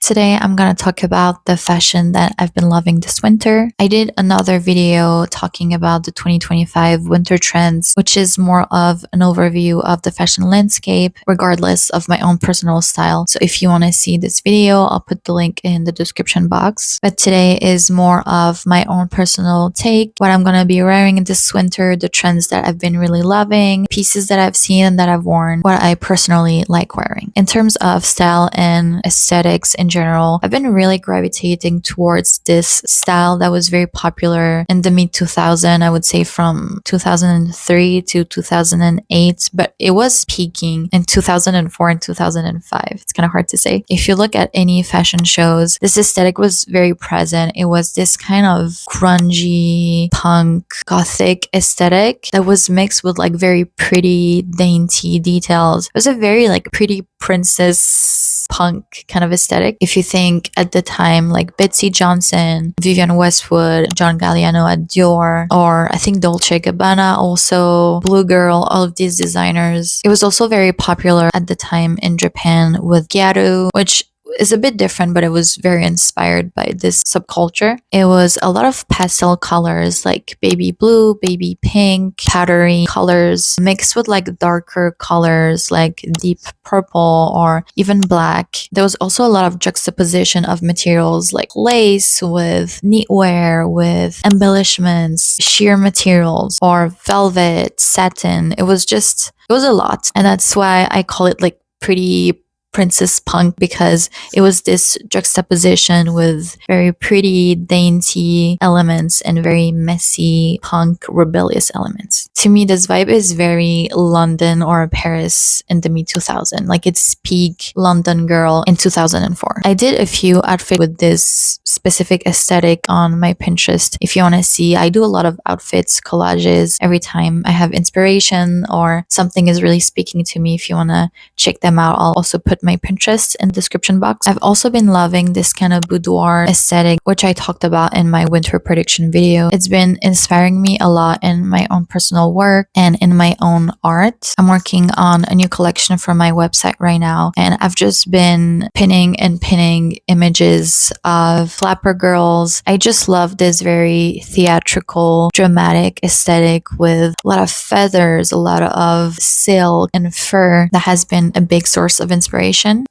Today I'm gonna talk about the fashion that I've been loving this winter. I did another video talking about the 2025 winter trends, which is more of an overview of the fashion landscape, regardless of my own personal style. So if you want to see this video, I'll put the link in the description box. But today is more of my own personal take, what I'm gonna be wearing this winter, the trends that I've been really loving, pieces that I've seen and that I've worn, what I personally like wearing. In terms of style and aesthetics in general, I've been really gravitating towards this style that was very popular in the mid 2000s, I would say from 2003 to 2008, but it was peaking in 2004 and 2005. It's kind of hard to say. If you look at any fashion shows, this aesthetic was very present. It was this kind of grungy, punk, gothic aesthetic that was mixed with like very pretty, dainty details. It was a very like pretty princess punk kind of aesthetic. If you think at the time like Betsy Johnson, Vivienne Westwood, John Galliano at Dior, or I think Dolce & Gabbana also, Blue Girl, all of these designers. It was also very popular at the time in Japan with Gyaru, which is a bit different, but it was very inspired by this subculture. It was a lot of pastel colors like baby blue, baby pink, powdery colors mixed with like darker colors like deep purple or even black. There was also a lot of juxtaposition of materials like lace with knitwear, with embellishments, sheer materials, or velvet, satin. It was a lot. And that's why I call it like pretty princess punk, because it was this juxtaposition with very pretty, dainty elements and very messy, punk, rebellious elements. To me, this vibe is very London or Paris in the mid 2000s. Like it's peak London girl in 2004. I did a few outfits with this specific aesthetic on my Pinterest. If you want to see, I do a lot of outfits, collages every time I have inspiration or something is really speaking to me. If you want to check them out, I'll also put my Pinterest in the description box. I've also been loving this kind of boudoir aesthetic, which I talked about in my winter prediction video. It's been inspiring me a lot in my own personal work and in my own art. I'm working on a new collection for my website right now, and I've just been pinning images of flapper girls. I just love this very theatrical, dramatic aesthetic with a lot of feathers, a lot of silk and fur that has been a big source of inspiration.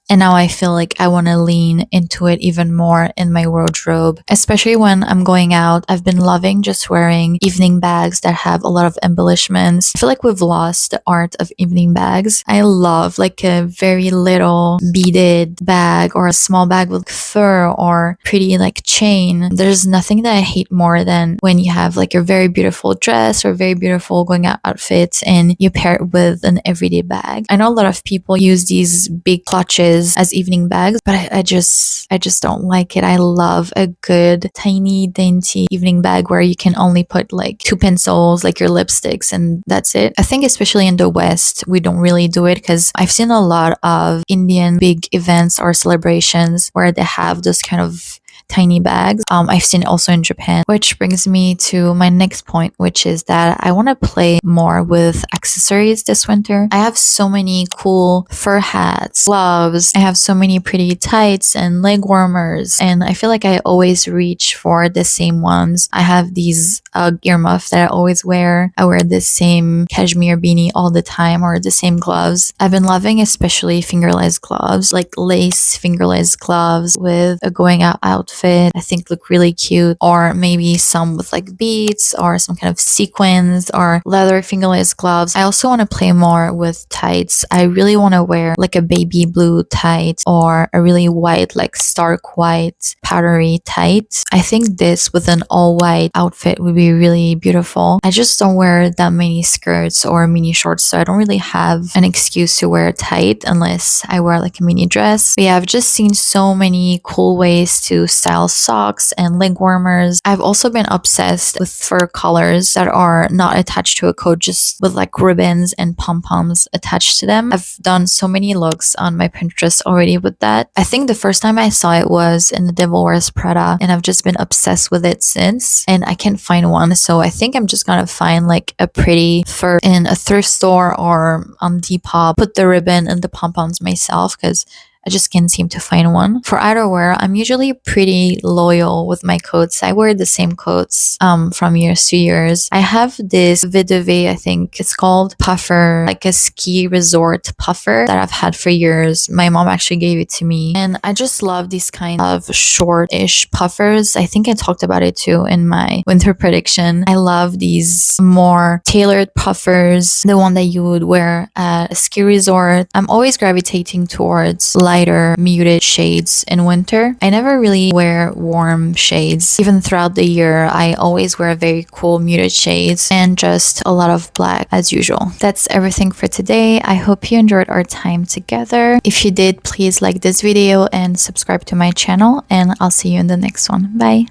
And now I feel like I want to lean into it even more in my wardrobe, especially when I'm going out. I've been loving just wearing evening bags that have a lot of embellishments. I feel like we've lost the art of evening bags. I love like a very little beaded bag or a small bag with fur or pretty like chain. There's nothing that I hate more than when you have like a very beautiful dress or very beautiful going out outfit and you pair it with an everyday bag. I know a lot of people use these big clutches as evening bags, but I just don't like it. I love a good tiny dainty evening bag where you can only put like 2 pencils, like your lipsticks, and that's it. I think especially in the West we don't really do it, because I've seen a lot of Indian big events or celebrations where they have those kind of tiny bags. I've seen it also in Japan, which brings me to my next point, which is that I want to play more with accessories this winter. I have so many cool fur hats, gloves. I have so many pretty tights and leg warmers, and I feel like I always reach for the same ones. I have these earmuffs that I always wear. I wear the same cashmere beanie all the time, or the same gloves. I've been loving especially fingerless gloves, like lace fingerless gloves with a going out outfit. I think look really cute, or maybe some with like beads or some kind of sequins or leather fingerless gloves. I also want to play more with tights. I really want to wear like a baby blue tight or a really white, like stark white powdery tight. I think this with an all white outfit would be really beautiful. I just don't wear that many skirts or mini shorts, so I don't really have an excuse to wear tight unless I wear like a mini dress. But yeah, I've just seen so many cool ways to style socks and leg warmers. I've also been obsessed with fur collars that are not attached to a coat, just with like ribbons and pom-poms attached to them. I've done so many looks on my Pinterest already with that. I think the first time I saw it was in The Devil Wears Prada, and I've just been obsessed with it since, and I can't find one. So I think I'm just gonna find like a pretty fur in a thrift store or on Depop, put the ribbon and the pom-poms myself, because I just can't seem to find one. For outerwear, I'm usually pretty loyal with my coats. I wear the same coats from years to years. I have this Videve, I think it's called, puffer, like a ski resort puffer that I've had for years. My mom actually gave it to me, and I just love these kind of short-ish puffers. I think I talked about it too in my winter prediction. I love these more tailored puffers, the one that you would wear at a ski resort. I'm always gravitating towards lighter, muted shades in winter. I never really wear warm shades. Even throughout the year, I always wear very cool muted shades and just a lot of black as usual. That's everything for today. I hope you enjoyed our time together. If you did, please like this video and subscribe to my channel, and I'll see you in the next one. Bye!